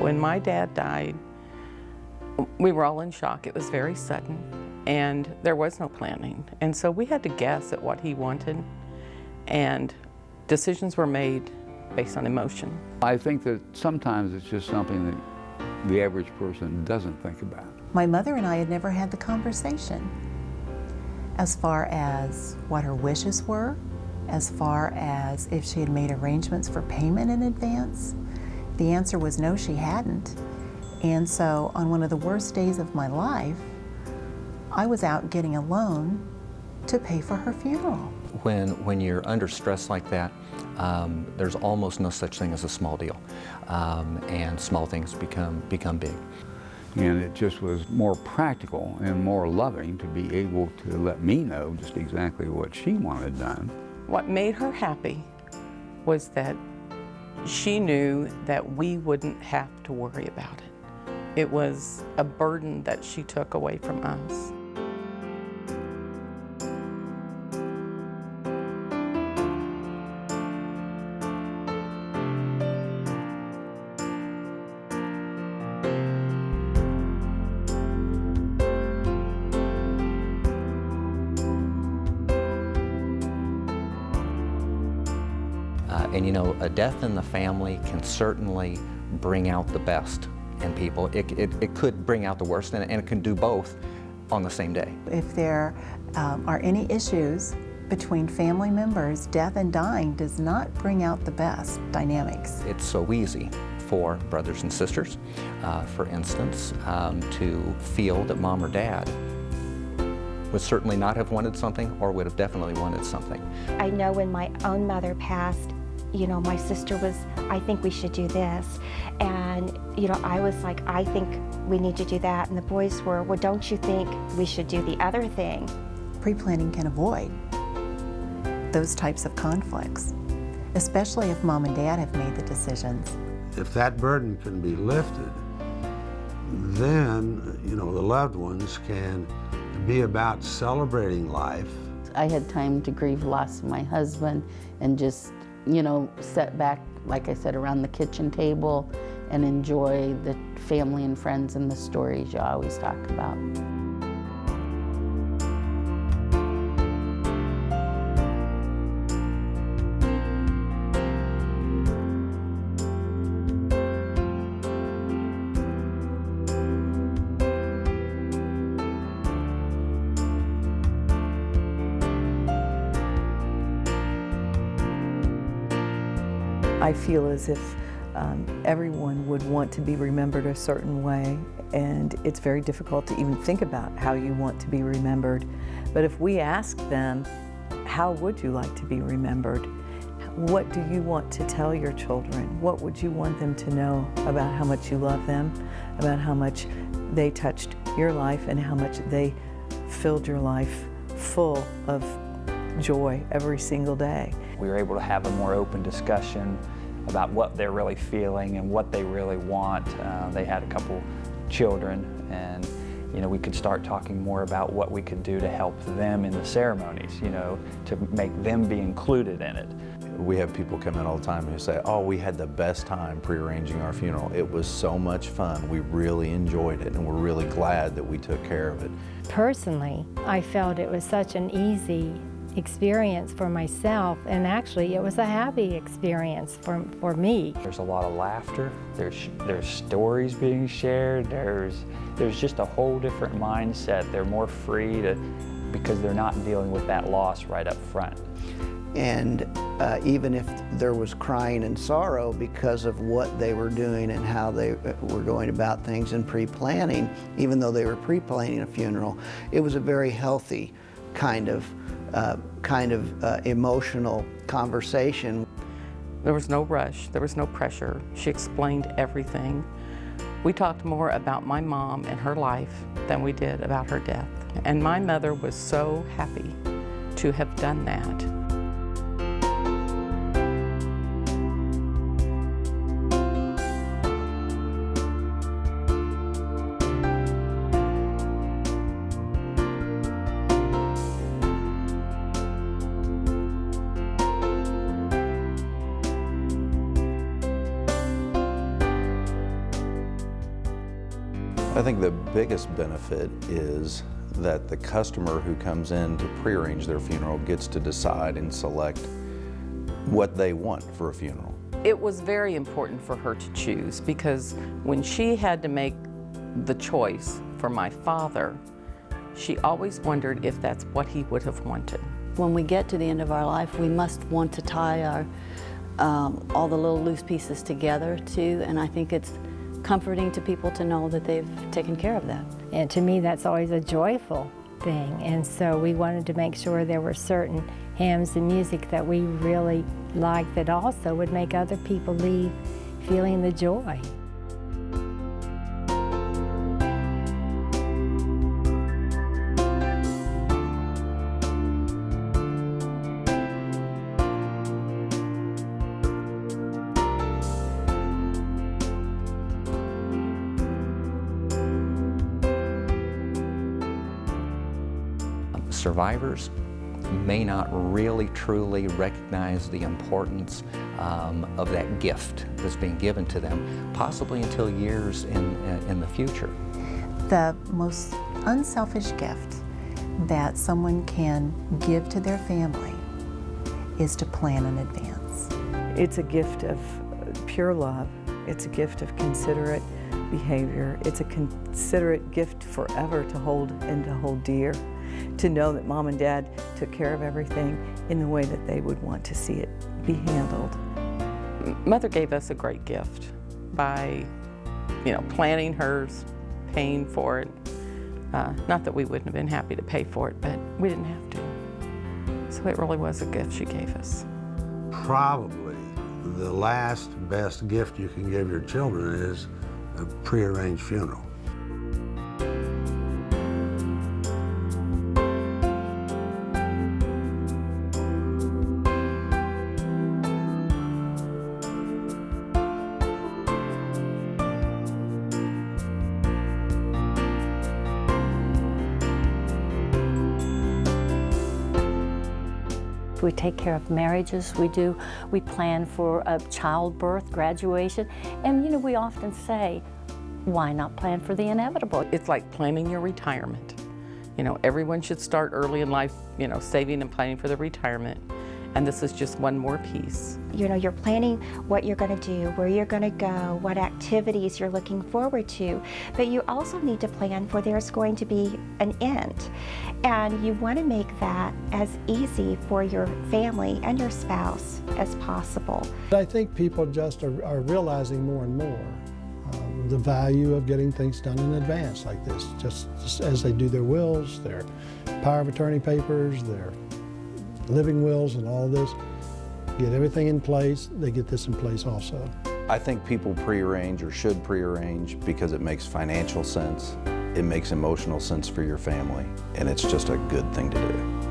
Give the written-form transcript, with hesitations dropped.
When my dad died, we were all in shock. It was very sudden, and there was no planning. And so we had to guess at what he wanted, and decisions were made based on emotion. I think that sometimes it's just something that the average person doesn't think about. My mother and I had never had the conversation as far as what her wishes were, as far as if she had made arrangements for payment in advance. The answer was no, she hadn't. And so on one of the worst days of my life, I was out getting a loan to pay for her funeral. When you're under stress like that, there's almost no such thing as a small deal, and small things become big. And it just was more practical and more loving to be able to let me know just exactly what she wanted done. What made her happy was that she knew that we wouldn't have to worry about it. It was a burden that she took away from us. And you know, a death in the family can certainly bring out the best in people. It could bring out the worst, and it can do both on the same day. If there are any issues between family members, death and dying does not bring out the best dynamics. It's so easy for brothers and sisters, for instance, to feel that mom or dad would certainly not have wanted something or would have definitely wanted something. I know when my own mother passed, you know, my sister was, I think we should do this. And, you know, I was like, I think we need to do that. And the boys were, well, don't you think we should do the other thing? Pre-planning can avoid those types of conflicts, especially if mom and dad have made the decisions. If that burden can be lifted, then, you know, the loved ones can be about celebrating life. I had time to grieve loss of my husband and just, you know, sit back, like I said, around the kitchen table and enjoy the family and friends and the stories you always talk about. I feel as if everyone would want to be remembered a certain way, and it's very difficult to even think about how you want to be remembered. But if we ask them, how would you like to be remembered? What do you want to tell your children? What would you want them to know about how much you love them, about how much they touched your life and how much they filled your life full of joy every single day? We were able to have a more open discussion about what they're really feeling and what they really want. They had a couple children, and you know, we could start talking more about what we could do to help them in the ceremonies, you know, to make them be included in it. We have people come in all the time who say, oh, we had the best time pre-arranging our funeral. It was so much fun. We really enjoyed it, and we're really glad that we took care of it. Personally, I felt it was such an easy experience for myself, and actually it was a happy experience for me. There's a lot of laughter, there's stories being shared, there's just a whole different mindset. They're more free because they're not dealing with that loss right up front. And even if there was crying and sorrow because of what they were doing and how they were going about things and pre-planning, even though they were pre-planning a funeral, it was a very healthy kind of emotional conversation. There was no rush, there was no pressure. She explained everything. We talked more about my mom and her life than we did about her death. And my mother was so happy to have done that. I think the biggest benefit is that the customer who comes in to prearrange their funeral gets to decide and select what they want for a funeral. It was very important for her to choose, because when she had to make the choice for my father, she always wondered if that's what he would have wanted. When we get to the end of our life, we must want to tie our all the little loose pieces together too, and I think it's comforting to people to know that they've taken care of that. And to me, that's always a joyful thing. And so we wanted to make sure there were certain hymns and music that we really liked that also would make other people leave feeling the joy. Survivors may not really truly recognize the importance of that gift that's being given to them, possibly until years in the future. The most unselfish gift that someone can give to their family is to plan in advance. It's a gift of pure love. It's a gift of considerate behavior. It's a considerate gift forever to hold and to hold dear. To know that Mom and Dad took care of everything in the way that they would want to see it be handled. Mother gave us a great gift by, planning hers, paying for it. Not that we wouldn't have been happy to pay for it, but we didn't have to. So it really was a gift she gave us. Probably the last best gift you can give your children is a prearranged funeral. We take care of marriages, we plan for a childbirth, graduation, and we often say, why not plan for the inevitable? It's like planning your retirement. Everyone should start early in life, saving and planning for their retirement. And this is just one more piece. You're planning what you're going to do, where you're going to go, what activities you're looking forward to, but you also need to plan for there's going to be an end. And you want to make that as easy for your family and your spouse as possible. I think people just are realizing more and more the value of getting things done in advance like this, just as they do their wills, their power of attorney papers, their living wills and all this, get everything in place, they get this in place also. I think people prearrange or should prearrange because it makes financial sense, it makes emotional sense for your family, and it's just a good thing to do.